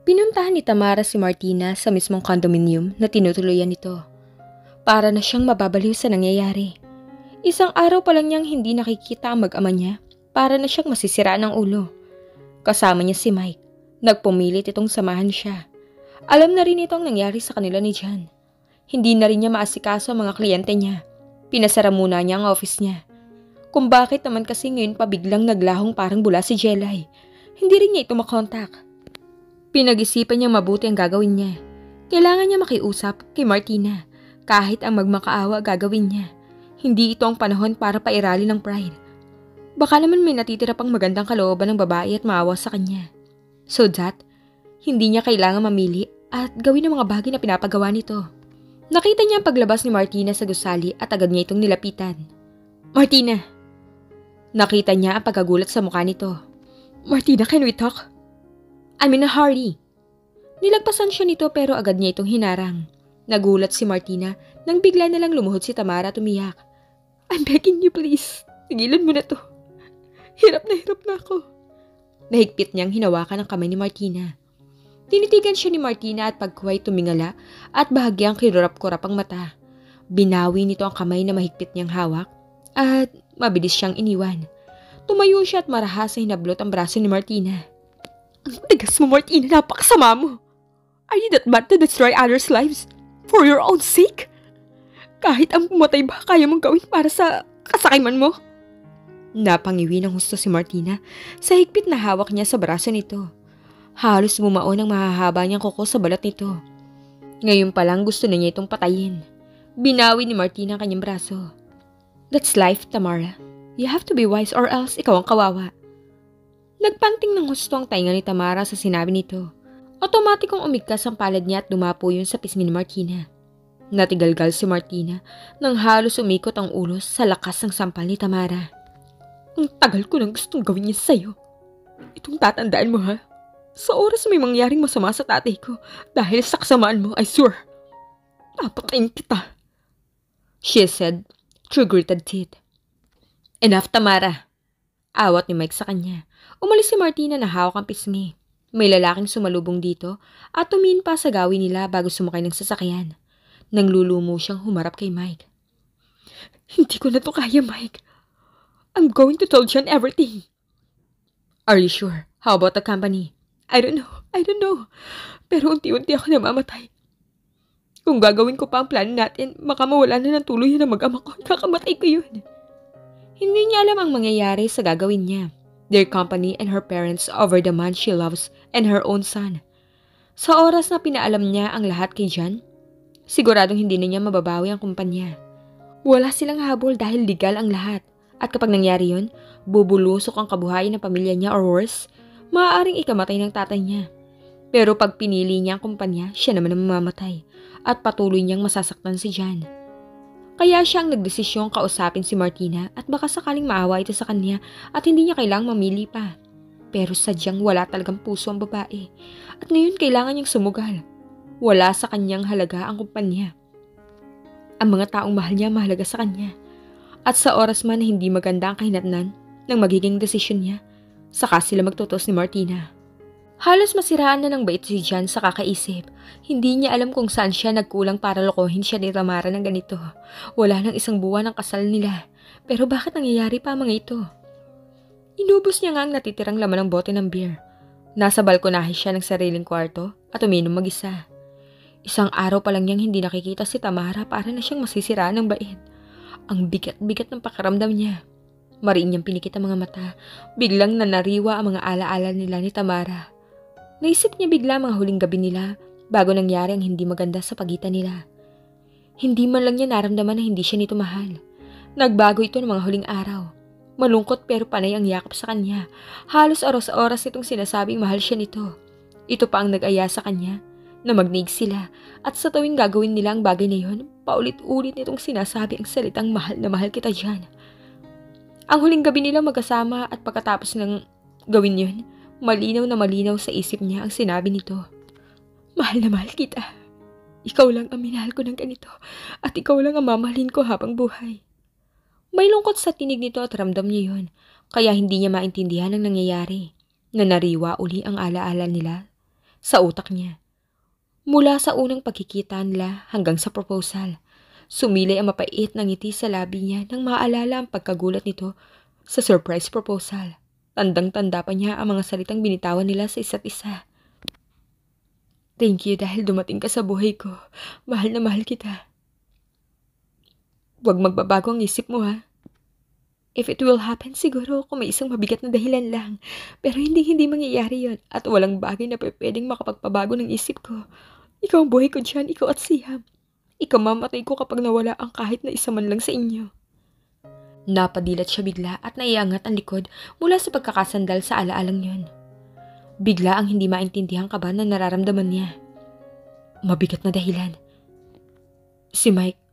Pinuntahan ni Tamara si Martina sa mismong condominium na tinutuluyan nito. Para na siyang mababaliw sa nangyayari. Isang araw pa lang niyang hindi nakikita ang mag-ama niya, para na siyang masisira ng ulo. Kasama niya si Mike. Nagpumilit itong samahan siya. Alam na rin itong nangyari sa kanila ni John. Hindi na rin niya maasikaso ang mga kliyente niya. Pinasara muna niya ang office niya. Kung bakit naman kasi ngayon pa biglang naglahong parang bula si Jelay. Hindi rin niya ito makontak. Pinag-isipan niya mabuti ang gagawin niya. Kailangan niya makiusap kay Martina. Kahit ang magmakaawa gagawin niya. Hindi ito ang panahon para pairali ng pride. Baka naman may natitira pang magandang kalooban ng babae at maawa sa kanya. So that, hindi niya kailangan mamili at gawin ang mga bagay na pinapagawa nito. Nakita niya ang paglabas ni Martina sa gusali at agad niya itong nilapitan. Martina! Nakita niya ang pagkagulat sa mukha nito. Martina, can we talk? I'm in a hurry. Nilagpasan siya nito pero agad niya itong hinarang. Nagulat si Martina nang bigla na lang lumuhod si Tamara at umiyak. I'm begging you please. Tigilan mo na to. Hirap na ako. Nahigpit niyang hinawakan ang kamay ni Martina. Tinitigan siya ni Martina at pagkuhay tumingala at bahagyang kirurap-kurap ang mata. Binawi nito ang kamay na mahigpit niyang hawak at mabilis siyang iniwan. Tumayo siya at marahas sa hinablot ang braso ni Martina. Ang tigas mo, Martina, napakasama mo. Are you that bad to destroy others' lives? For your own sake? Kahit ang pumatay ba kaya mong gawin para sa kasakiman mo? Napangiwi ng husto si Martina sa higpit na hawak niya sa braso nito. Halos bumaon ang mahahaba niyang kuko sa balat nito. Ngayon pa lang gusto na niya itong patayin. Binawi ni Martina ang kanyang braso. That's life, Tamara. You have to be wise or else ikaw ang kawawa. Nagpanting ng husto ang tainga ni Tamara sa sinabi nito. Otomatikong umigkas ang palad niya at dumapo yun sa pisngi ni Martina. Natigalgal si Martina nang halos umikot ang ulos sa lakas ng sampal ni Tamara. Ang tagal ko nang gustong gawin niya sa'yo. Itong tatandaan mo ha. Sa oras may mangyaring masama sa tatay ko dahil sa kasamaan mo, I swear. Papatayin kita. She said through gritted teeth. Enough, Tamara. Awat ni Mike sa kanya. Umalis si Martina na hawak ang pisngi. May lalaking sumalubong dito at tumingin pa sa gawin nila bago sumakay ng sasakyan. Nang lulumo siyang humarap kay Mike. Hindi ko na to kaya, Mike. I'm going to tell John everything. Are you sure? How about the company? I don't know. Pero unti-unti ako namamatay. Kung gagawin ko pa ang plano natin, baka mawala na ng tuluyan ng mag-ama ko. Kakamatay ko yun. Hindi niya alam ang mangyayari sa gagawin niya. Their company and her parents over the man she loves and her own son. Sa oras na pinaalam niya ang lahat kay John, siguradong hindi na niya mababawi ang kumpanya. Wala silang habol dahil legal ang lahat. At kapag nangyari yun, bubulusok ang kabuhayan ng pamilya niya or worse, maaaring ikamatay ng tatay niya. Pero pag pinili niya ang kumpanya, siya naman ang mamamatay at patuloy niyang masasaktan si John. Kaya siya ang nagdesisyong kausapin si Martina at baka sakaling maawa ito sa kanya at hindi niya kailangang mamili pa. Pero sadyang wala talagang puso ang babae at ngayon kailangan niyang sumugal. Wala sa kanyang halaga ang kumpanya. Ang mga taong mahal niya mahalaga sa kanya. At sa oras man na hindi maganda ang kahinatnan ng magiging desisyon niya, saka sila magtutos ni Martina. Halos masiraan na ng bait si John sa kakaisip. Hindi niya alam kung saan siya nagkulang para lokohin siya ni Tamara ng ganito. Wala nang isang buwan ang kasal nila. Pero bakit nangyayari pa mga ito? Inubos niya nga ang natitirang laman ng bote ng beer. Nasa balkonahe siya ng sariling kwarto at uminom mag-isa. Isang araw pa lang niyang hindi nakikita si Tamara para na siyang masisiraan ng bait. Ang bigat-bigat ng pakiramdam niya. Mariin niyang pinikit ang mga mata. Biglang nanariwa ang mga alaala nila ni Tamara. Naisip niya bigla mga huling gabi nila bago nangyari ang hindi maganda sa pagitan nila. Hindi man lang niya naramdaman na hindi siya nito mahal. Nagbago ito ng mga huling araw. Malungkot pero panay ang yakap sa kanya. Halos oras-oras itong sinasabing mahal siya nito. Ito pa ang nag-aya sa kanya na magnig sila at sa tuwing gagawin nila ang bagay na yun, paulit-ulit nitong sinasabi ang salitang mahal na mahal kita dyan. Ang huling gabi nila magkasama at pagkatapos ng gawin yun, malinaw na malinaw sa isip niya ang sinabi nito. Mahal na mahal kita. Ikaw lang ang minahal ko ng ganito at ikaw lang ang mamahalin ko habang buhay. May lungkot sa tinig nito at ramdam niya yun, kaya hindi niya maintindihan ang nangyayari. Nanariwa uli ang alaala nila sa utak niya. Mula sa unang pagkikita nila hanggang sa proposal, sumilay ang mapait na ngiti sa labi niya nang maalala ang pagkagulat nito sa surprise proposal. Tandang-tanda pa niya ang mga salitang binitawan nila sa isa't isa. Thank you dahil dumating ka sa buhay ko. Mahal na mahal kita. Huwag magbabago ang isip mo ha. If it will happen, siguro kung may isang mabigat na dahilan lang. Pero hindi mangyayari yon at walang bagay na pwedeng makapagpabago ng isip ko. Ikaw ang buhay ko dyan, ikaw at Siham. Ikaw mamatay ko kapag nawala ang kahit na isa man lang sa inyo. Napadilat siya bigla at naiangat ang likod mula sa pagkakasandal sa alaalang yon. Bigla ang hindi maintindihan kaba na nararamdaman niya. Mabigat na dahilan. Si Mike,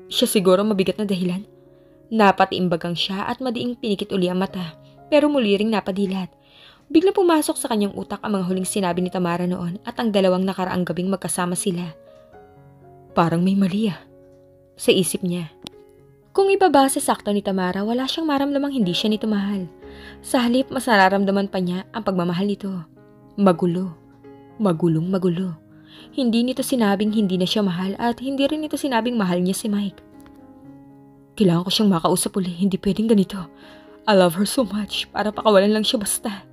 siya siguro mabigat na dahilan? Napatiimbagang siya at madiing pinikit uli ang mata, pero muli ring napadilat. Bigla pumasok sa kanyang utak ang mga huling sinabi ni Tamara noon at ang dalawang nakaraang gabing magkasama sila. Parang may mali sa isip niya. Kung ibabase sakto ni Tamara, wala siyang maramdamang hindi siya nito mahal. Sa halip, mas nararamdaman pa niya ang pagmamahal nito. Magulo. Magulo. Hindi nito sinabing hindi na siya mahal at hindi rin nito sinabing mahal niya si Mike. Kailangan ko siyang makausap uli, hindi pwedeng ganito. I love her so much, para pakawalan lang siya basta.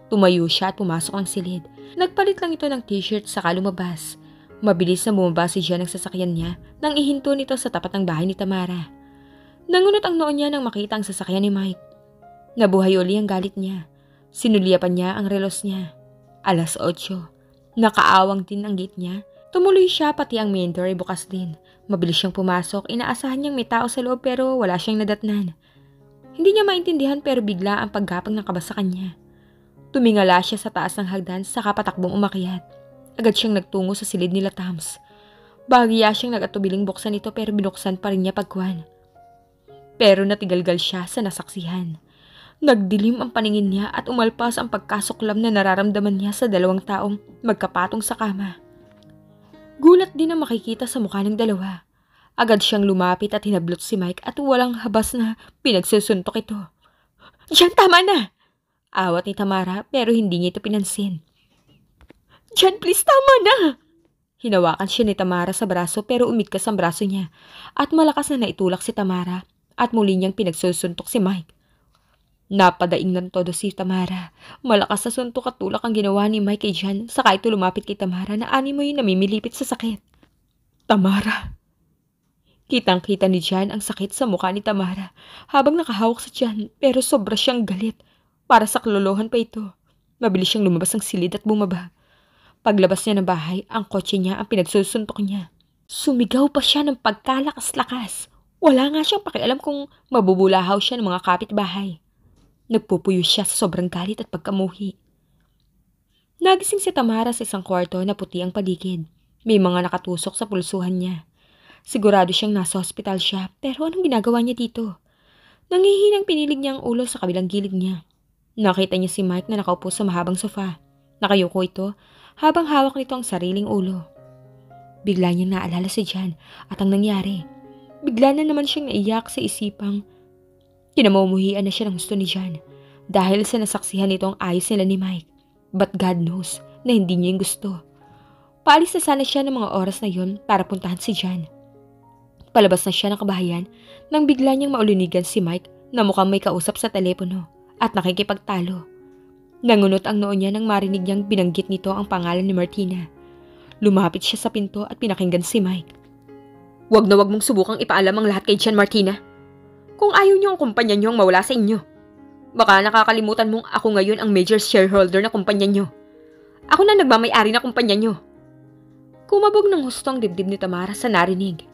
Tumayo siya at pumasok ang silid. Nagpalit lang ito ng t-shirt saka lumabas. Mabilis na bumaba si Jan ng sasakyan niya nang ihinto nito sa tapat ng bahay ni Tamara. Nangunot ang noon niya nang makita ang sasakyan ni Mike. Nabuhay uli ang galit niya. Sinuliapan niya ang relos niya. 8:00. Nakaawang din ang gate niya. Tumuloy siya pati ang main door ay bukas din. Mabilis siyang pumasok. Inaasahan niyang may tao sa loob pero wala siyang nadatnan. Hindi niya maintindihan pero bigla ang paggapang ng kaba sa kanya. Tumingala siya sa taas ng hagdan saka patakbong umakyat. Agad siyang nagtungo sa silid nila Tams. Bahagya siyang nagatubiling buksan ito pero binuksan pa rin niya pagkuhan. Pero natigalgal siya sa nasaksihan. Nagdilim ang paningin niya at umalpas ang pagkasuklam na nararamdaman niya sa dalawang taong magkapatong sa kama. Gulat din ang makikita sa mukha ng dalawa. Agad siyang lumapit at hinablot si Mike at walang habas na pinagsusuntok ito. Diyan, tama na! Awat ni Tamara pero hindi niya ito pinansin. Diyan, please, tama na! Hinawakan siya ni Tamara sa braso pero umigkas ang braso niya at malakas na naitulak si Tamara at muli niyang pinagsusuntok si Mike. Napadaing ng todo si Tamara. Malakas na suntok at tulak ang ginawa ni Mike kay Jan saka ito lumapit kay Tamara na animoy namimilipit sa sakit. Tamara! Kitang-kita ni Jan ang sakit sa mukha ni Tamara habang nakahawak sa Jan pero sobra siyang galit. Para sa kaluluhan pa ito. Mabilis siyang lumabas ng silid at bumaba. Paglabas niya ng bahay, ang kotse niya ang pinagsusuntok niya. Sumigaw pa siya ng pagkalakas-lakas. Wala nga siyang pakialam kung mabubulahaw siya ng mga kapitbahay. Nagpupuyo siya sa sobrang galit at pagkamuhi. Nagising si Tamara sa isang kwarto na puti ang paligid. May mga nakatusok sa pulsuhan niya. Sigurado siyang nasa hospital siya, pero anong ginagawa niya dito? Nangihinang pinilig niya ang ulo sa kabilang gilid niya. Nakita niya si Mike na nakaupo sa mahabang sofa. Nakayuko ito habang hawak nito ang sariling ulo. Bigla niyang naalala si Jan at ang nangyari. Bigla na naman siyang naiyak sa isipang kinamumuhian na siya ng gusto ni Jan dahil sa nasaksihan nito ang ayos nila ni Mike. But God knows na hindi niya yung gusto. Paalis na sana siya ng mga oras na yon para puntahan si Jan. Palabas na siya ng kabahayan nang bigla niyang maulunigan si Mike na mukhang may kausap sa telepono at nakikipagtalo. Nangunot ang noo niya nang marinig niyang binanggit nito ang pangalan ni Martina. Lumapit siya sa pinto at pinakinggan si Mike. Huwag na huwag mong subukang ipaalam ang lahat kay Jan, Martina. Kung ayaw niyo ang kumpanya niyo ang mawala sa inyo. Baka nakakalimutan mong ako ngayon ang major shareholder na kumpanya niyo. Ako na nagmamay-ari na kumpanya niyo. Kumabog ng husto ang dibdib ni Tamara sa narinig.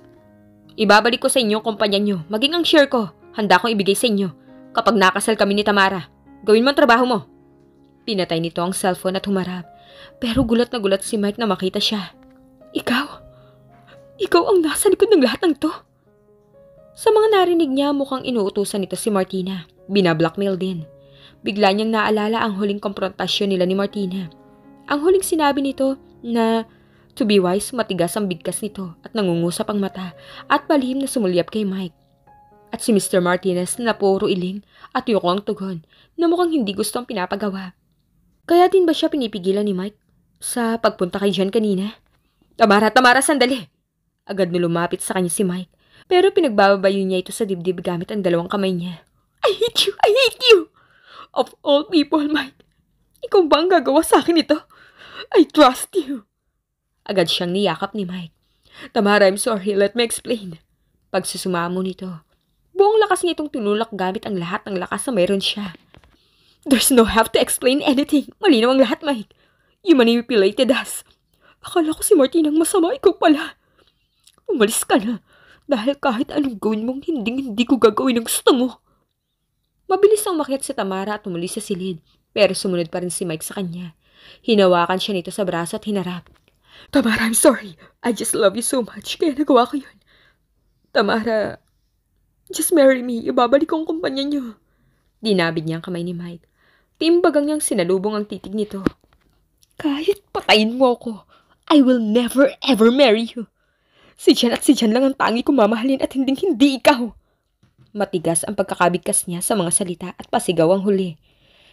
Ibabalik ko sa inyo ang kumpanya niyo, maging ang share ko. Handa kong ibigay sa inyo. Kapag nakasal kami ni Tamara, gawin mo ang trabaho mo. Pinatay nito ang cellphone at humarap. Pero gulat na gulat si Mike na makita siya. Ikaw ang nasa likod ng lahat ng to. Sa mga narinig niya, mukhang inuutusan nito si Martina. Binablockmail din. Bigla niyang naalala ang huling komprontasyon nila ni Martina. Ang huling sinabi nito na to be wise, matigas ang bigkas nito at nangungusap ang mata at palihim na sumulyap kay Mike. At si Mr. Martinez na puro iling at yuko ang tugon na mukhang hindi gusto ang pinapagawa. Kaya din ba siya pinipigilan ni Mike? Sa pagpunta kay Jan kanina. Tamara, Tamara, sandali! Agad na lumapit sa kanya si Mike, pero pinagbababayo niya ito sa dibdib gamit ang dalawang kamay niya. I hate you! I hate you! Of all people, Mike, ikaw ba ang gagawa sa akin ito? I trust you! Agad siyang niyakap ni Mike. Tamara, I'm sorry. Let me explain. Pagsusumamo nito, buong lakas niya itong tinulak gamit ang lahat ng lakas na mayroon siya. There's no have to explain anything. Malinaw ang lahat, Mike. You manipulated us. Akala ko si Martin ang masama, ikaw pala. Umalis ka na. Dahil kahit anong gawin mong hindi ko gagawin ang gusto mo. Mabilis ang makiat si Tamara at umalis sa silid. Pero sumunod pa rin si Mike sa kanya. Hinawakan siya nito sa braso at hinarap. Tamara, I'm sorry. I just love you so much. Kaya nagawa ko yun. Tamara, just marry me. Ibabalik ko ang kumpanya niyo. Dinabid niya ang kamay ni Mike. Timbagang niyang sinalubong ang titig nito. Kahit patayin mo ako, I will never ever marry you. Si Jan at si Jan lang ang tangi kong mamahalin at hindi ikaw. Matigas ang pagkakabigkas niya sa mga salita at pasigaw ang huli.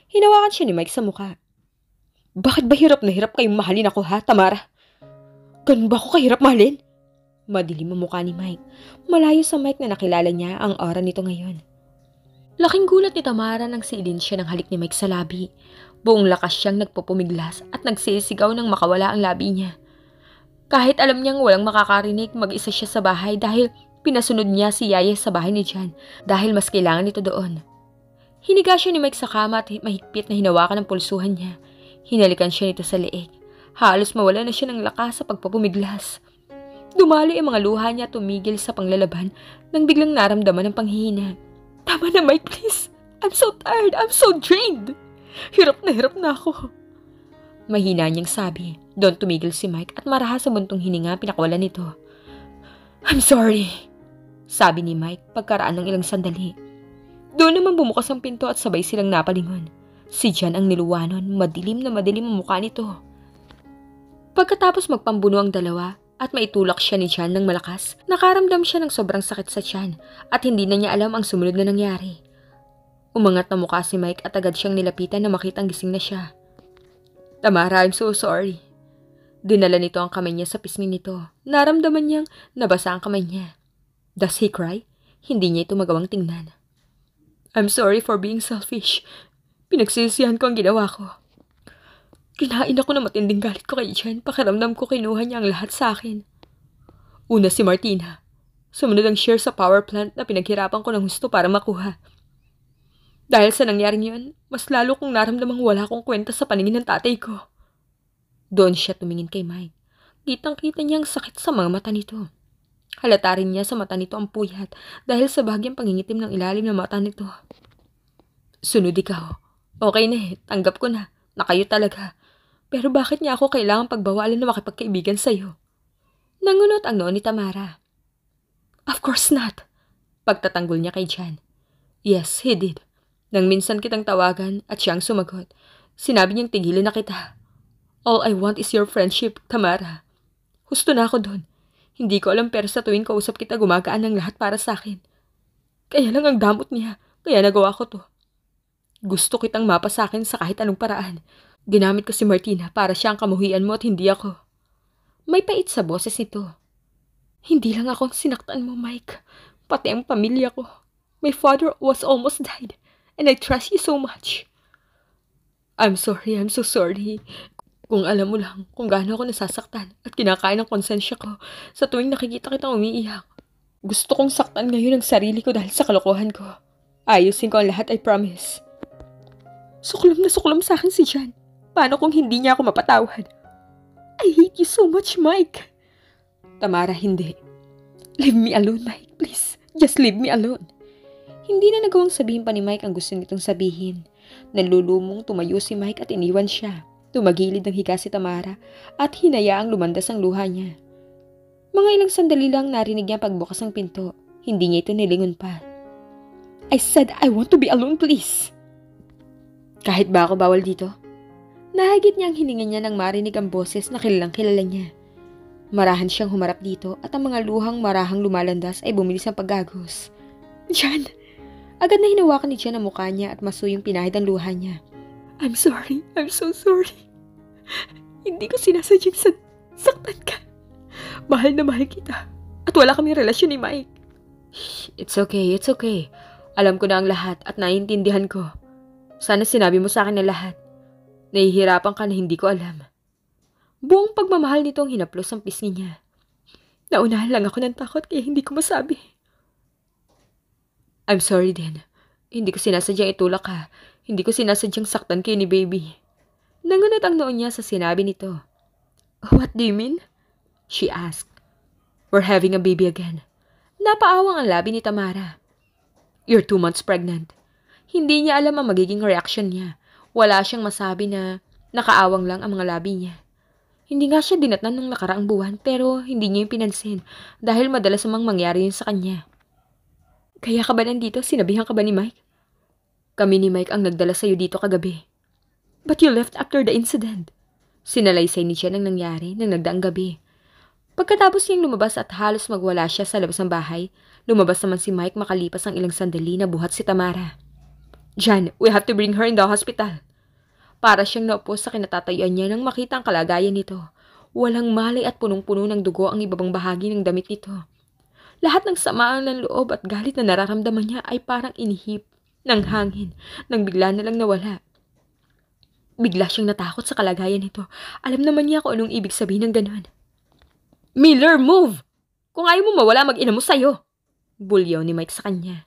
Hinawakan siya ni Mike sa mukha. Bakit ba hirap na hirap kayong mahalin ako ha, Tamara? Ganun ba ako kahirap mahalin? Madilim ang mukha ni Mike. Malayo sa Mike na nakilala niya ang aura nito ngayon. Laking gulat ni Tamara nang siilin siya ng halik ni Mike sa labi. Buong lakas siyang nagpupumiglas at nagsisigaw nang makawala ang labi niya. Kahit alam niyang walang makakarinig, mag-isa siya sa bahay dahil pinasunod niya si Yaya sa bahay ni Jan dahil mas kailangan nito doon. Hiniga siya ni Mike sa kama at mahigpit na hinawakan ang pulsuhan niya. Hinalikan siya nito sa leeg. Halos mawala na siya ng lakas sa pagpapumiglas. Dumaloy ang mga luha niya at tumigil sa panglalaban nang biglang naramdaman ng panghihina. Tama na, Mike, please. I'm so tired. I'm so drained. Hirap na ako. Mahina niyang sabi. Doon tumigil si Mike at marahas sa buntong hininga pinakawalan nito. I'm sorry, sabi ni Mike pagkaraan ng ilang sandali. Doon naman bumukas ang pinto at sabay silang napalingon. Si Jan ang niluwanon, madilim na madilim ang mukha nito. Pagkatapos magpambuno ang dalawa at maitulak siya ni Jan ng malakas, nakaramdam siya ng sobrang sakit sa tiyan at hindi na niya alam ang sumunod na nangyari. Umangat na mukha si Mike at agad siyang nilapitan na makitang gising na siya. Tamara, I'm so sorry. Dinala nito ang kamay niya sa pisngi nito. Naramdaman niyang nabasa ang kamay niya. Does he cry? Hindi niya ito magawang tingnan. I'm sorry for being selfish. Pinagsisihan ko ang ginawa ko. Kinain ako na matinding galit ko kay Jan. Pakiramdam ko kinuha niya ang lahat sa akin. Una si Martina. Sumunod ang share sa power plant na pinaghirapan ko ng husto para makuha. Dahil sa nangyaring yun, mas lalo kong naramdamang wala akong kwenta sa paningin ng tatay ko. Doon siya tumingin kay Mike. Kitang-kita niya ang sakit sa mga mata nito. Halata rin niya sa mata nito ang puyat dahil sa bahagyang pangingitim ng ilalim ng mata nito. Sunod ikaw. Okay na tanggap ko na kayo talaga. Pero bakit niya ako kailangang pagbawalan na makipagkaibigan sa'yo? Nangunot ang noon ni Tamara. Of course not. Pagtatanggol niya kay Jan. Yes, he did. Nang minsan kitang tawagan at siyang sumagot, sinabi niyang tigilan na kita. All I want is your friendship, Tamara. Husto na ako doon. Hindi ko alam pero sa tuwing kausap kita gumagaan ng lahat para sa akin. Kaya lang ang damot niya, kaya nagawa ko to. Gusto kitang mapa sa akin sa kahit anong paraan. Ginamit ko si Martina para siya ang kamuhian mo at hindi ako. May pait sa boses nito. Hindi lang ako sinaktan mo, Mike. Pati ang pamilya ko. My father was almost died. And I trust you so much. I'm sorry, I'm so sorry. Kung alam mo lang kung gaano ako nasasaktan at kinakain ng konsensya ko sa tuwing nakikita kitang umiiyak. Gusto kong saktan ngayon ang sarili ko dahil sa kalokohan ko. Ayusin ko ang lahat, I promise. Suklom na suklom sa akin si Jan. Paano kung hindi niya ako mapatawad? I hate you so much, Mike. Tamara, hindi. Leave me alone, Mike. Please, just leave me alone. Hindi na nagawang sabihin pa ni Mike ang gusto nitong sabihin. Nalulumong tumayo si Mike at iniwan siya. Tumagilid ng higa si Tamara at hinayaang lumandas ang luha niya. Mga ilang sandali lang narinig niya pagbukas ng pinto. Hindi niya ito nilingon pa. I said I want to be alone, please. Kahit ba ako bawal dito? Nahagit niya ang hininga niya nang marinig ang boses na kilalang kilala niya. Marahan siyang humarap dito at ang mga luhang marahang lumalandas ay bumilis ang paggagos. Jan! Agad na hinawakan ni Jan ang mukha niya at masuyong pinahid ang luha niya. I'm sorry. I'm so sorry. Hindi ko sinasadyang saktan ka. Mahal na mahal kita. At wala kaming relasyon ni Mike. It's okay. Alam ko na ang lahat at naiintindihan ko. Sana sinabi mo sa akin na lahat. Nahihirapan ka na hindi ko alam. Buong pagmamahal nito ang hinaplos ang pisngi niya. Naunahan lang ako ng takot kaya hindi ko masabi. I'm sorry din. Hindi ko sinasadyang itulak ka. Hindi ko sinasadyang saktan kayo ni baby. Nangunot ang noon niya sa sinabi nito. What do you mean? She asked. We're having a baby again. Napaawang ang labi ni Tamara. You're 2 months pregnant. Hindi niya alam ang magiging reaction niya. Wala siyang masabi na nakaawang lang ang mga labi niya. Hindi nga siya dinatnan nung nakaraang buwan pero hindi niya yung pinansin dahil madalas namang mangyari yun sa kanya. Kaya ka ba nandito? Sinabihan ka ba ni Mike? Kami ni Mike ang nagdala sa'yo dito kagabi. But you left after the incident. Sinalaysay ni siya ng nangyari ng nagdaang gabi. Pagkatapos niyang lumabas at halos magwala siya sa labas ng bahay, lumabas naman si Mike makalipas ang ilang sandali na buhat si Tamara. Jan, we have to bring her in the hospital. Para siyang naupo sa kinatatayuan niya nang makita ang kalagayan nito. Walang malay at punong-puno ng dugo ang ibabang bahagi ng damit nito. Lahat ng samaan ng loob at galit na nararamdaman niya ay parang inihip ng hangin nang bigla na lang nawala. Bigla siyang natakot sa kalagayan nito. Alam naman niya kung anong ibig sabihin ng ganun. Miller, move! Kung ayaw mo mawala, mag-ina mo sa'yo. Bulyaw ni Mike sa kanya.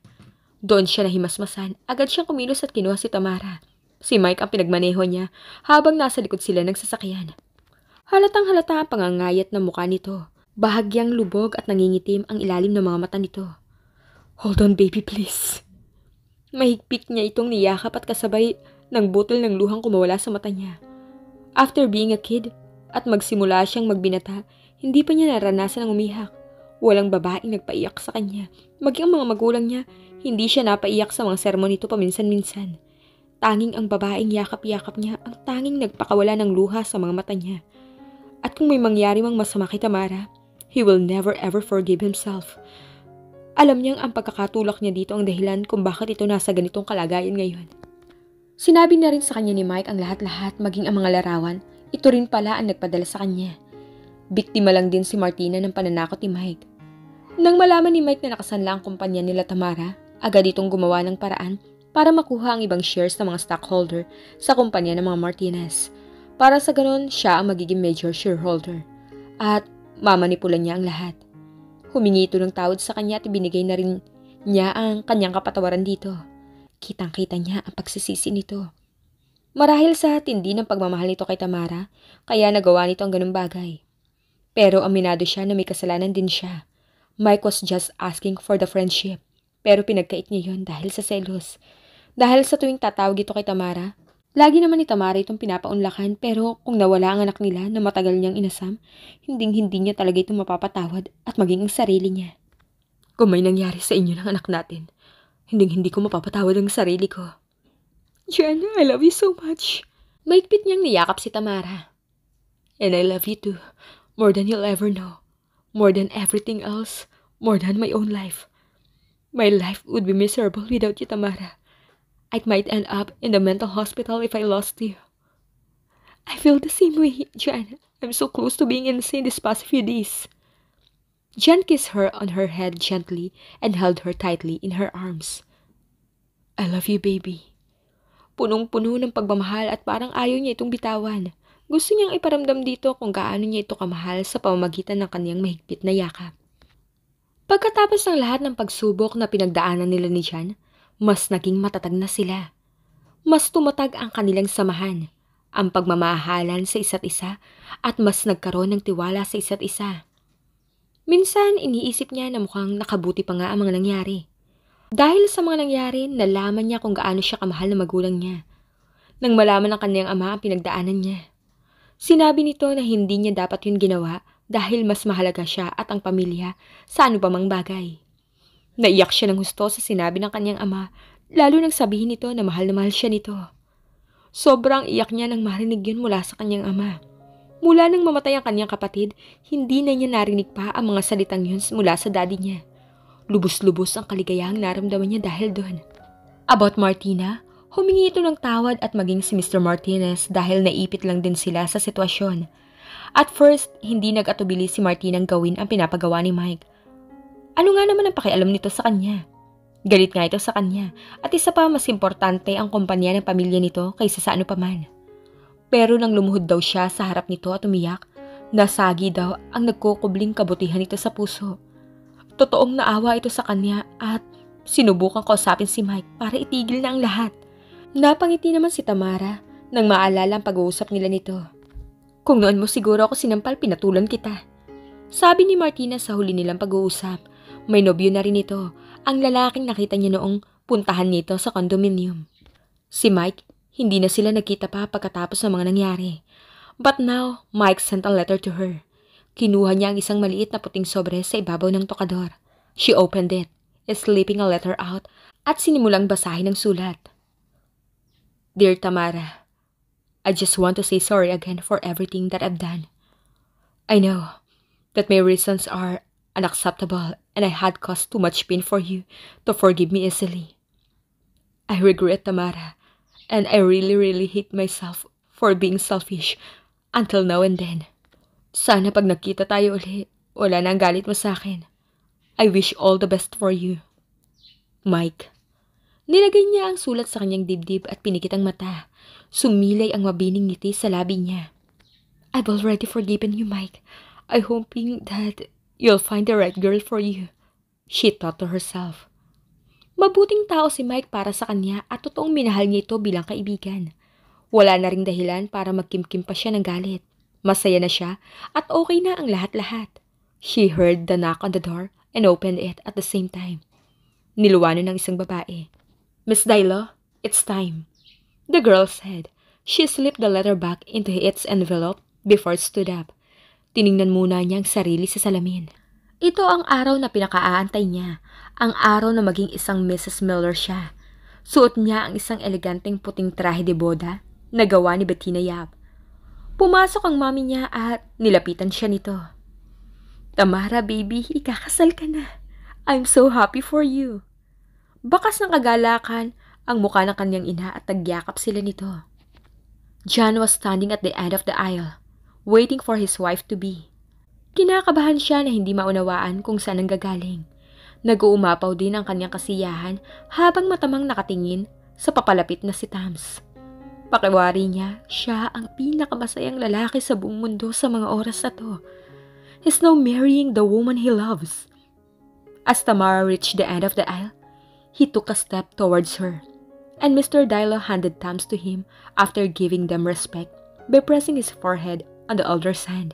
Doon siya nahimasmasan. Agad siyang kumilos at kinuha si Tamara. Si Mike ang pinagmaneho niya habang nasa likod sila ng sasakyan. Halatang halata ang pangangayat ng mukha nito. Bahagyang lubog at nangingitim ang ilalim ng mga mata nito. Hold on baby please. Mahigpit niya itong niyakap at kasabay ng butol ng luhang kumawala sa mata niya. After being a kid at magsimula siyang magbinata, hindi pa niya naranasan ang umiyak. Walang babaeng nagpaiyak sa kanya. Maging ang mga magulang niya, hindi siya napaiyak sa mga sermon nito paminsan-minsan. Tanging ang babaeng yakap-yakap niya ang tanging nagpakawala ng luha sa mga mata niya. At kung may mangyari mang masama kay Tamara, he will never ever forgive himself. Alam niyang ang pagkakatulak niya dito ang dahilan kung bakit ito nasa ganitong kalagayan ngayon. Sinabi na rin sa kanya ni Mike ang lahat-lahat maging ang mga larawan. Ito rin pala ang nagpadala sa kanya. Biktima lang din si Martina ng pananakot ni Mike. Nang malaman ni Mike na nakasanla ang kumpanya nila Tamara, agad itong gumawa ng paraan para makuha ang ibang shares ng mga stockholder sa kumpanya ng mga Martinez. Para sa ganon, siya ang magiging major shareholder. At mamanipulan niya ang lahat. Humingi ito ng tawad sa kanya at ibinigay na rin niya ang kanyang kapatawaran dito. Kitang-kita niya ang pagsisisi nito. Marahil sa tindi ng pagmamahal nito kay Tamara, kaya nagawa nito ang ganung bagay. Pero aminado siya na may kasalanan din siya. Mike was just asking for the friendship, pero pinagkait niya yun dahil sa selos. Dahil sa tuwing tatawag ito kay Tamara, lagi naman ni Tamara itong pinapaunlakan pero kung nawala ang anak nila na matagal niyang inasam, hinding-hindi niya talaga itong mapapatawad at maging ang sarili niya. Kung may nangyari sa inyo ng anak natin, hinding-hindi ko mapapatawad ang sarili ko. Jen, I love you so much. Maigpit niyang niyakap si Tamara. And I love you too, more than you'll ever know. More than everything else, more than my own life. My life would be miserable without you, Tamara. I might end up in the mental hospital if I lost you. I feel the same way, Jen. I'm so close to being insane these past few days. Jen kissed her on her head gently and held her tightly in her arms. I love you, baby. Punong-puno ng pagmamahal at parang ayaw niya itong bitawan. Gusto niyang iparamdam dito kung gaano niya ito kamahal sa pamamagitan ng kaniyang mahigpit na yakap. Pagkatapos ng lahat ng pagsubok na pinagdaanan nila ni Jan, mas naging matatag na sila. Mas tumatag ang kanilang samahan, ang pagmamahalan sa isa't isa at mas nagkaroon ng tiwala sa isa't isa. Minsan iniisip niya na mukhang nakabuti pa nga ang mga nangyari. Dahil sa mga nangyari, nalaman niya kung gaano siya kamahal na magulang niya. Nang malaman ng kanyang ama ang pinagdaanan niya, sinabi nito na hindi niya dapat yun ginawa dahil mas mahalaga siya at ang pamilya sa ano pa mang bagay. Naiyak siya ng husto sa sinabi ng kanyang ama, lalo nang sabihin nito na mahal siya nito. Sobrang iyak niya nang marinig yun mula sa kanyang ama. Mula nang mamatay ang kanyang kapatid, hindi na niya narinig pa ang mga salitang yun mula sa daddy niya. Lubos-lubos ang kaligayahang naramdaman niya dahil doon. About Martina, Humingi ito ng tawad at maging si Mr. Martinez dahil naipit lang din sila sa sitwasyon. At first, hindi nag-atubili si Martinang gawin ang pinapagawa ni Mike. Ano nga naman ang pakialam nito sa kanya? Galit nga ito sa kanya at isa pa mas importante ang kumpanya ng pamilya nito kaysa sa ano paman. Pero nang lumuhod daw siya sa harap nito at umiyak, nasagi daw ang nagkukubling kabutihan nito sa puso. Totoong naawa ito sa kanya at sinubukang kausapin si Mike para itigil na ang lahat. Napangiti naman si Tamara nang maalala ang pag-uusap nila nito. Kung noon mo siguro ako sinampal, pinatulan kita. Sabi ni Martina sa huli nilang pag-uusap. May nobyo na rin ito, ang lalaking nakita niya noong puntahan nito sa condominium. Si Mike, hindi na sila nagkita pa pagkatapos ng mga nangyari. But now, Mike sent a letter to her. Kinuha niya ang isang maliit na puting sobre sa ibabaw ng tokador. She opened it, slipping a letter out at sinimulang basahin ang sulat. Dear Tamara, I just want to say sorry again for everything that I've done. I know that my reasons are unacceptable and I had caused too much pain for you to forgive me easily. I regret, Tamara, and I really hate myself for being selfish until now and then. Sana pag nakita tayo ulit, wala na ang galit mo sa akin. I wish all the best for you. Mike. Nilagay niya ang sulat sa kanyang dibdib at pinikit ang mata. Sumilay ang mabining ngiti sa labi niya. I've already forgiven you, Mike. I'm hoping that you'll find the right girl for you, she thought to herself. Mabuting tao si Mike para sa kanya at totoong minahal niya ito bilang kaibigan. Wala na ring dahilan para magkimkim pa siya ng galit. Masaya na siya at okay na ang lahat-lahat. She heard the knock on the door and opened it at the same time. Niluwanan ng isang babae. Miss Dilo, it's time. The girl said. She slipped the letter back into its envelope before it stood up. Tiningnan muna niya ang sarili sa salamin. Ito ang araw na pinakaaantay niya. Ang araw na maging isang Mrs. Miller siya. Suot niya ang isang eleganteng puting trahe de boda na gawa ni Bettina Yap. Pumasok ang mami niya at nilapitan siya nito. Tamara, baby, ikakasal ka na. I'm so happy for you. Bakas ng kagalakan ang mukha ng kanyang ina at nagyakap sila nito. John was standing at the end of the aisle, waiting for his wife-to-be. Kinakabahan siya na hindi maunawaan kung saan ang gagaling. Nag-uumapaw din ang kanyang kasiyahan habang matamang nakatingin sa papalapit na si Tams. Pakiwari niya, siya ang pinakamasayang lalaki sa buong mundo sa mga oras na to. He's now marrying the woman he loves. As Tamara reached the end of the aisle, he took a step towards her, and Mr. Dilo handed Tams to him after giving them respect by pressing his forehead on the elder's hand.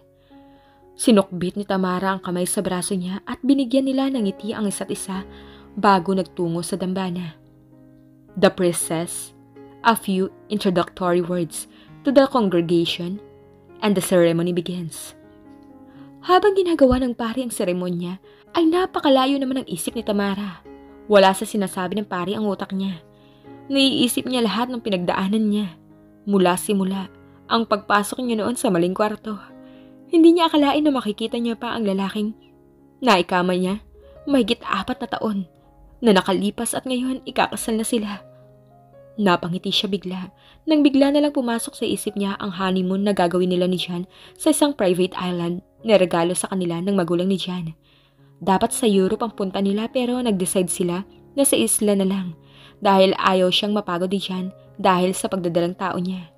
Sinukbit ni Tamara ang kamay sa braso niya at binigyan nila ng ngiti ang isa't isa bago nagtungo sa dambana. The priest says a few introductory words to the congregation and the ceremony begins. Habang ginagawa ng pari ang seremonya, ay napakalayo naman ang isip ni Tamara. Wala sa sinasabi ng pari ang utak niya. Naiisip niya lahat ng pinagdaanan niya. Mula simula, ang pagpasok niya noon sa maling kwarto. Hindi niya akalain na makikita niya pa ang lalaking naikama niya mahigit 4 na taon na nakalipas at ngayon ikakasal na sila. Napangiti siya bigla nang bigla na lang pumasok sa isip niya ang honeymoon na gagawin nila ni John sa isang private island na regalo sa kanila ng magulang ni John. Dapat sa Europe ang punta nila pero nag-decide sila na sa isla na lang dahil ayaw siyang mapagod ni John dahil sa pagdadalang tao niya.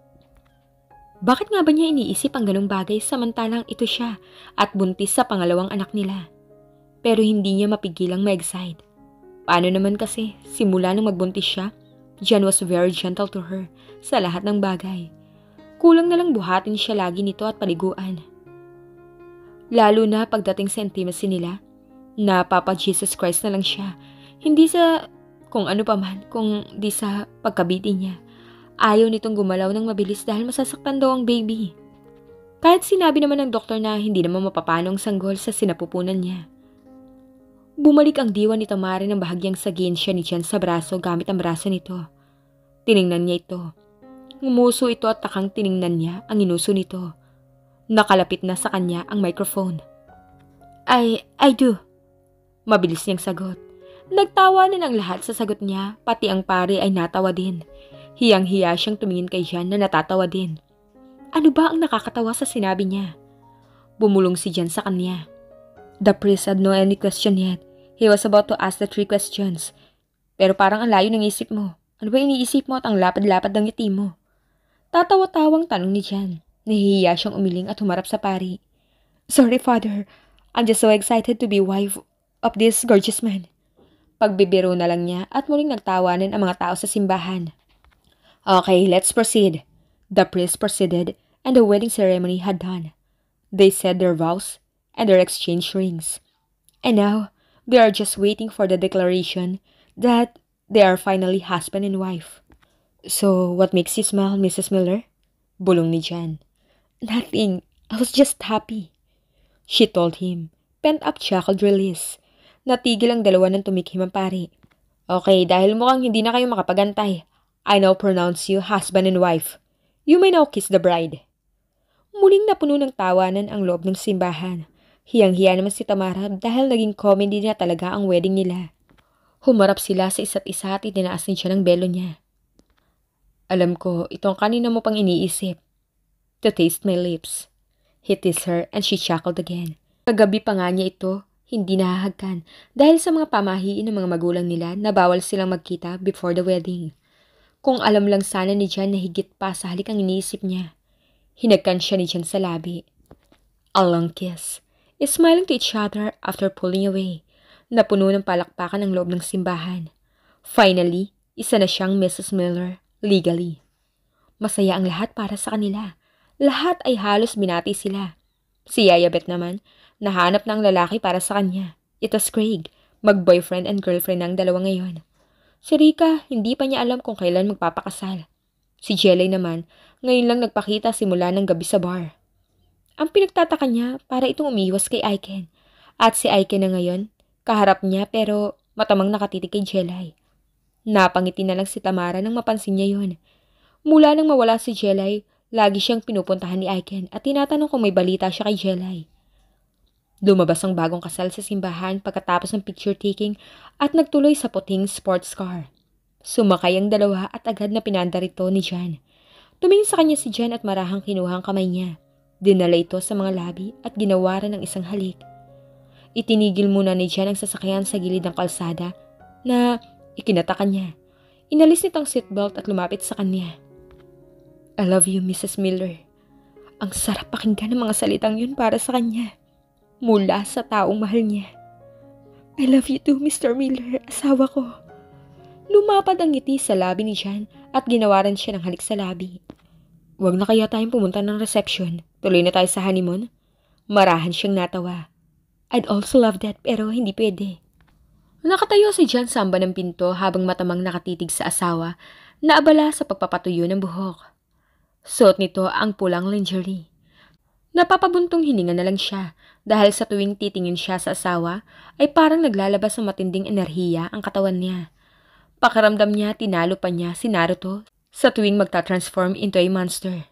Bakit nga ba niya iniisip ang ganong bagay samantalang ito siya at buntis sa pangalawang anak nila? Pero hindi niya mapigilang ma-excite. Paano naman kasi simula nung magbuntis siya, John was very gentle to her sa lahat ng bagay. Kulang na lang buhatin siya lagi nito at paliguan. Lalo na pagdating sa intimacy nila, na Papa Jesus Christ na lang siya. Hindi sa kung ano pa man, kung di sa pagkabiti niya. Ayaw nitong gumalaw ng mabilis dahil masasaktan daw ang baby. Kahit sinabi naman ng doktor na hindi naman mapapano ang sanggol sa sinapupunan niya. Bumalik ang diwa ni Tamara ng bahagyang sagin siya ni John sa braso gamit ang braso nito. Tiningnan niya ito. Ngumuso ito at takang tiningnan niya ang inuso nito. Nakalapit na sa kanya ang microphone. I do. Mabilis niyang sagot. Nagtawa na ng lahat sa sagot niya, pati ang pare ay natawa din. Hiyang-hiya siyang tumingin kay Jan na natatawa din. Ano ba ang nakakatawa sa sinabi niya? Bumulong si Jan sa kanya. The priest had no any question yet. He was about to ask the 3 questions. Pero parang ang layo ng isip mo. Ano ba iniisip mo at ang lapad-lapad ng ngiti mo? Tatawa-tawang tanong ni Jan. Nahihiya siyang umiling at humarap sa pari. Sorry, Father. I'm just so excited to be wife of this gorgeous man. Pagbibiro na lang niya at muling nagtawanan ang mga tao sa simbahan. Okay, let's proceed. The priest proceeded and the wedding ceremony had done. They said their vows and their exchanged rings. And now, they are just waiting for the declaration that they are finally husband and wife. So, what makes you smile, Mrs. Miller? Bulong ni Jan. Nothing. I was just happy. She told him. Pent-up chuckled release. Natigil ang dalawa ng tumikhim ang pari. Okay, dahil mukhang hindi na kayo makapagantay, I now pronounce you husband and wife. You may now kiss the bride. Muling napuno ng tawanan ang loob ng simbahan. Hiyang-hiya naman si Tamara dahil naging comedy na talaga ang wedding nila. Humarap sila sa isa't isa at itinaas din siya ng belo niya. Alam ko, itong kanina mo pang iniisip. To taste my lips. He teased her and she chuckled again. Kagabi pa nga niya ito, hindi nahahagkan dahil sa mga pamahiin ng mga magulang nila na bawal silang magkita before the wedding. Kung alam lang sana ni Jan na higit pa sa halik ang iniisip niya. Hinagkan siya ni Jan sa labi. A long kiss. Smiling to each other after pulling away. Napuno ng palakpakan ang loob ng simbahan. Finally, isa na siyang Mrs. Miller, legally. Masaya ang lahat para sa kanila. Lahat ay halos binati sila. Si Yaya Beth naman, nahanap ng lalaki para sa kanya. It was Craig. Mag-boyfriend and girlfriend ng dalawa ngayon. Si Rika, hindi pa niya alam kung kailan magpapakasal. Si Jelly naman, ngayon lang nagpakita simula ng gabi sa bar. Ang pinagtataka niya para itong umiwas kay Aiken. At si Aiken na ngayon, kaharap niya pero matamang nakatitig kay Jelly. Napangiti na lang si Tamara nang mapansin niya yun. Mula nang mawala si Jelly, lagi siyang pinupuntahan ni Aiken at tinatanong kung may balita siya kay Jelly. Lumabas ang bagong kasal sa simbahan pagkatapos ng picture taking at nagtuloy sa puting sports car. Sumakay ang dalawa at agad na pinanda rito ni Jan. Tumingin sa kanya si Jan at marahang kinuha ang kamay niya. Dinala ito sa mga labi at ginawaran ng isang halik. Itinigil muna ni Jan ang sasakyan sa gilid ng kalsada na ikinatakan niya. Inalis nitong seatbelt at lumapit sa kanya. I love you, Mrs. Miller. Ang sarap pakinggan ng mga salitang yun para sa kanya. Mula sa taong mahal niya. I love you too, Mr. Miller, asawa ko. Lumapad ang ngiti sa labi ni Jan at ginawaran siya ng halik sa labi. Huwag na kaya tayong pumunta ng reception. Tuloy na tayo sa honeymoon. Marahan siyang natawa. I'd also love that pero hindi pwede. Nakatayo si Jan sa amba ng pinto habang matamang nakatitig sa asawa na abala sa pagpapatuyo ng buhok. Suot nito ang pulang lingerie. Napapabuntong hininga na lang siya dahil sa tuwing titingin siya sa asawa ay parang naglalabas ng matinding enerhiya ang katawan niya. Pakiramdam niya tinalo pa niya si Naruto sa tuwing magta-transform into a monster.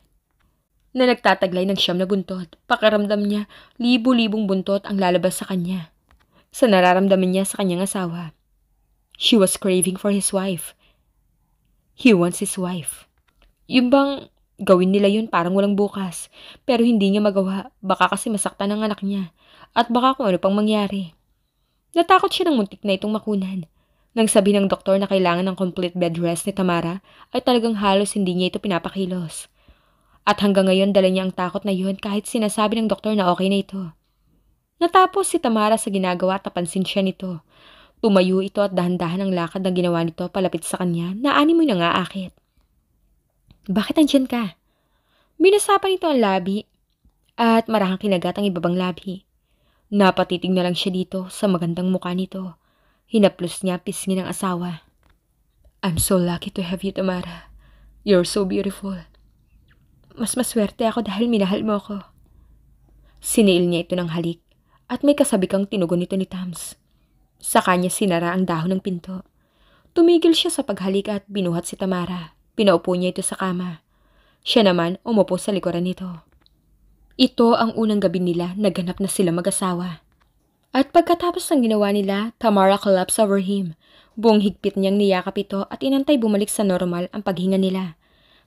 Na nagtataglay ng 9 na buntot, pakiramdam niya libo-libong buntot ang lalabas sa kanya. Sa nararamdaman niya sa kanyang asawa. She was craving for his wife. He wants his wife. Yung bang gawin nila yun parang walang bukas, pero hindi niya magawa, baka kasi masaktan ang anak niya, at baka kung ano pang mangyari. Natakot siya ng muntik na itong makunan. Nang sabi ng doktor na kailangan ng complete bed rest ni Tamara, ay talagang halos hindi niya ito pinapakilos. At hanggang ngayon dala niya ang takot na yun kahit sinasabi ng doktor na okay na ito. Natapos si Tamara sa ginagawa at napansin siya nito. Tumayo ito at dahan-dahan ang lakad na ginawa nito palapit sa kanya na animoy na ngaakit. Bakit andyan ka? Binasapan nito ang labi at marahang kinagat ang ibabang labi. Napatitig na lang siya dito sa magandang mukha nito. Hinaplos niya pisngi ng asawa. I'm so lucky to have you, Tamara. You're so beautiful. Mas maswerte ako dahil minahal mo ako. Siniil niya ito ng halik at may kasabi kang tinugon nito ni Tams. Sa kanya sinara ang dahon ng pinto. Tumigil siya sa paghalik at binuhat si Tamara. Pinaupo niya ito sa kama. Siya naman umupo sa likuran nito. Ito ang unang gabi nila na ganap na sila mag-asawa. At pagkatapos ng ginawa nila, Tamara collapsed over him. Buong higpit niyang niyakap ito at inantay bumalik sa normal ang paghinga nila.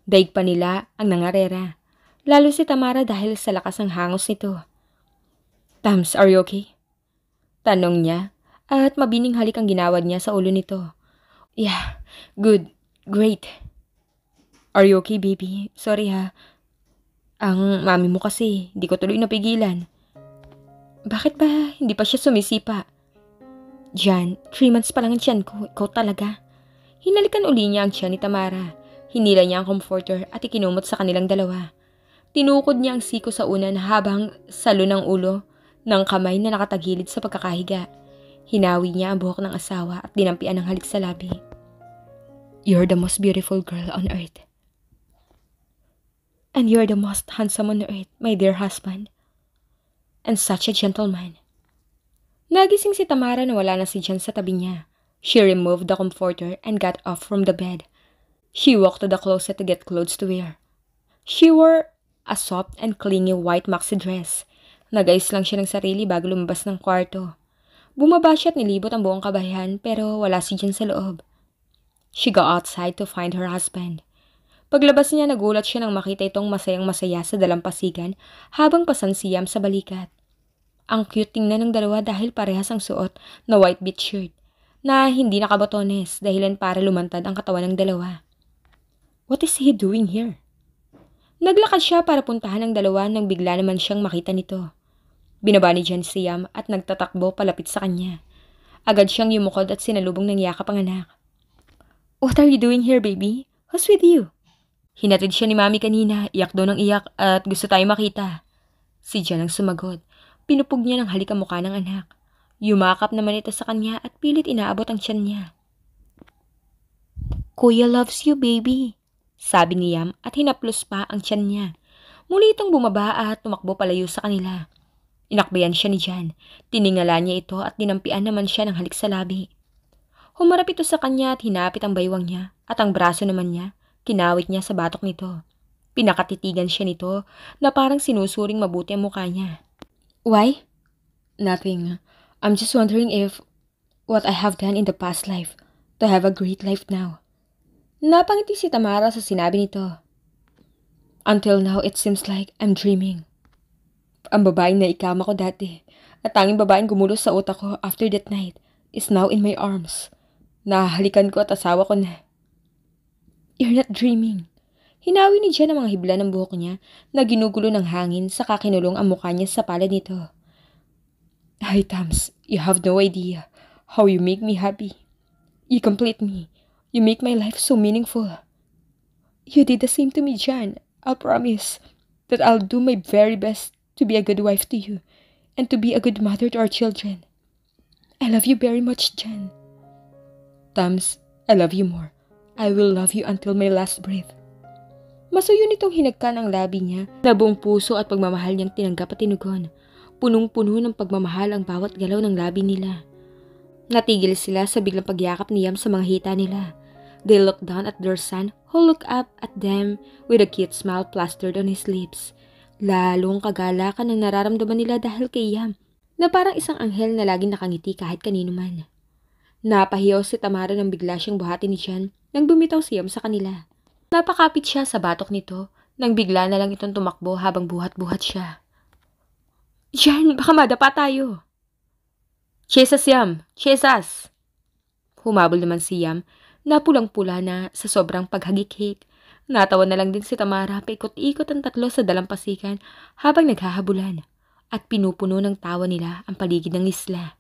Daig pa nila ang nangarera. Lalo si Tamara dahil sa lakas ng hangos nito. "Tams, are you okay?" Tanong niya at mabining halik ang ginawad niya sa ulo nito. "Yeah, good, great." "Are you okay, baby? Sorry ha. Ang mami mo kasi, di ko tuloy napigilan." "Bakit ba hindi pa siya sumisipa?" "Jan, 3 months pa lang ang tiyan ko, ikaw talaga." Hinalikan uli niya ang tiyan ni Tamara. Hinila niya ang comforter at ikinumot sa kanilang dalawa. Tinukod niya ang siko sa unan habang salo ng ulo ng kamay na nakatagilid sa pagkakahiga. Hinawi niya ang buhok ng asawa at dinampian ng halik sa labi. "You're the most beautiful girl on earth. And you're the most handsome on earth, my dear husband. And such a gentleman." Nagising si Tamara na wala na si Jan sa tabi niya. She removed the comforter and got off from the bed. She walked to the closet to get clothes to wear. She wore a soft and clingy white maxi dress. Nag-ayos lang siya ng sarili bago lumabas ng kwarto. Bumaba siya at nilibot ang buong kabahayan pero wala si Jan sa loob. She go outside to find her husband. Paglabas niya, nagulat siya nang makita itong masayang-masaya sa dalampasigan habang pasansiyam sa balikat. Ang cute tingnan ng dalawa dahil parehas ang suot na white beach shirt na hindi nakabotones dahilan para lumantad ang katawan ng dalawa. What is he doing here? Naglakad siya para puntahan ang dalawa nang bigla naman siyang makita nito. Binaba ni Jan si Yam at nagtatakbo palapit sa kanya. Agad siyang yumukod at sinalubong ng yakap ang anak. "What are you doing here, baby? Who's with you?" "Hinatid siya ni Mami kanina, iyak daw ng iyak at gusto tayo makita." Si Jan ang sumagot. Pinupog niya ng halik ang mukha ng anak. Yumakap naman ito sa kanya at pilit inaabot ang tiyan niya. "Kuya loves you, baby," sabi ni Yam at hinaplos pa ang tiyan niya. Muli itong bumaba at tumakbo palayo sa kanila. Inakbayan siya ni Jan. Tiningala niya ito at dinampian naman siya ng halik sa labi. Humarap ito sa kanya at hinapit ang baywang niya at ang braso naman niya, kinawit niya sa batok nito. Pinakatitigan siya nito na parang sinusuring mabuti ang mukha niya. "Why?" "Nothing. I'm just wondering if what I have done in the past life to have a great life now." Napangiti si Tamara sa sinabi nito. "Until now, it seems like I'm dreaming." Ang babaeng na ikama ko dati at tanging babaeng gumulos sa utak ko after that night is now in my arms. Nahalikan ko at asawa ko na. "You're not dreaming." Hinawi ni Jan ang mga hibla ng buhok niya na ginugulo ng hangin sa kakinulong ang mukha niya sa palad nito. "Hi, Tams, you have no idea how you make me happy. You complete me. You make my life so meaningful. You did the same to me, Jan. I'll promise that I'll do my very best to be a good wife to you and to be a good mother to our children. I love you very much, Jan." "Tams, I love you more. I will love you until my last breath." Masuyo nitong hinagkan ang labi niya na buong puso at pagmamahal niyang tinanggap at tinugon. Punong-puno ng pagmamahal ang bawat galaw ng labi nila. Natigil sila sa biglang pagyakap ni Yam sa mga hita nila. They looked down at their son who looked up at them with a cute smile plastered on his lips. Lalong kagalakan ang nararamdaman nila dahil kay Yam na parang isang anghel na laging nakangiti kahit kanino man. Napahiyaw si Tamara nang bigla siyang buhati ni Jan nang bumitaw si Yam sa kanila. Napakapit siya sa batok nito nang bigla na lang itong tumakbo habang buhat-buhat siya. "Jan, baka madapa tayo." "Chesas, Yam! Chesas!" Humabol naman si Yam na pulang-pula na sa sobrang paghagik-hik. Natawa na lang din si Tamara, paikot-ikot ang tatlo sa dalampasikan habang naghahabulan at pinupuno ng tawa nila ang paligid ng isla.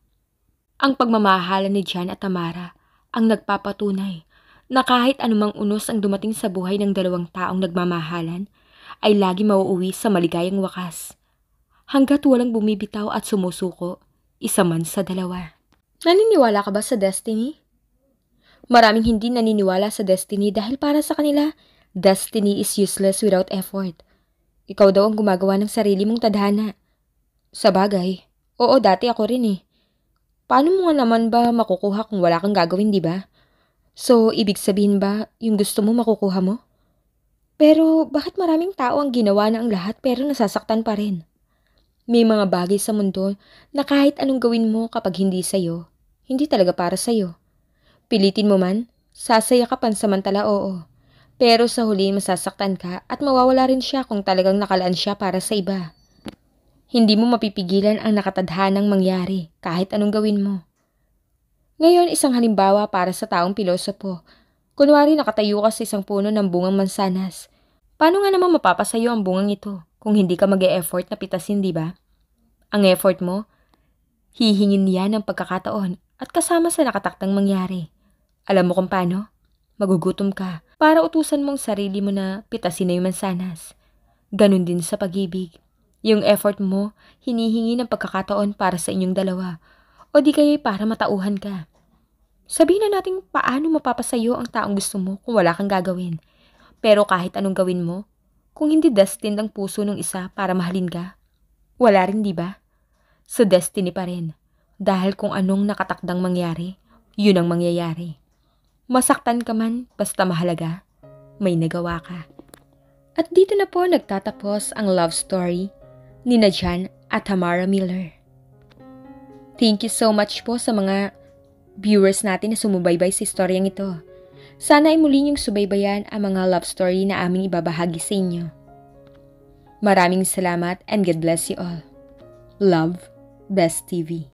Ang pagmamahalan ni Jan at Tamara ang nagpapatunay na kahit anumang unos ang dumating sa buhay ng dalawang taong nagmamahalan ay lagi mauuwi sa maligayang wakas. Hanggat walang bumibitaw at sumusuko, isa man sa dalawa. Naniniwala ka ba sa destiny? Maraming hindi naniniwala sa destiny dahil para sa kanila, destiny is useless without effort. Ikaw daw ang gumagawa ng sarili mong tadhana. Sa bagay, oo, dati ako rin eh. Paano mo nga naman ba makukuha kung wala kang gagawin, di ba? So, ibig sabihin ba, yung gusto mo makukuha mo? Pero bakit maraming tao ang ginawa na ang lahat pero nasasaktan pa rin? May mga bagay sa mundo na kahit anong gawin mo kapag hindi sa'yo, hindi talaga para sa'yo. Pilitin mo man, sasaya ka pansamantala oo. Pero sa huli masasaktan ka at mawawala rin siya kung talagang nakalaan siya para sa iba. Hindi mo mapipigilan ang nakatadhanang mangyari kahit anong gawin mo. Ngayon isang halimbawa para sa taong pilosopo. Kunwari nakatayo ka sa isang puno ng bungang mansanas. Paano nga naman mapapasayo ang bungang ito kung hindi ka mag-e-effort na pitasin, di ba? Ang effort mo, hihingin niya ng pagkakataon at kasama sa nakataktang mangyari. Alam mo kung paano? Magugutom ka para utusan mong sarili mo na pitasin na yung mansanas. Ganon din sa pag-ibig. Yung effort mo, hinihingi ng pagkakataon para sa inyong dalawa o di kaya para matauhan ka. Sabihin na natin paano mapapasayo ang taong gusto mo kung wala kang gagawin. Pero kahit anong gawin mo, kung hindi destined ang puso ng isa para mahalin ka, wala rin di ba? So destiny pa rin. Dahil kung anong nakatakdang mangyari, yun ang mangyayari. Masaktan ka man, basta mahalaga, may nagawa ka. At dito na po nagtatapos ang love story ni Jan at Tamara Miller. Thank you so much po sa mga viewers natin na sumubaybay sa istoryang ito. Sana ay muli niyong subaybayan ang mga love story na aming ibabahagi sa inyo. Maraming salamat and God bless you all. Love, Best TV.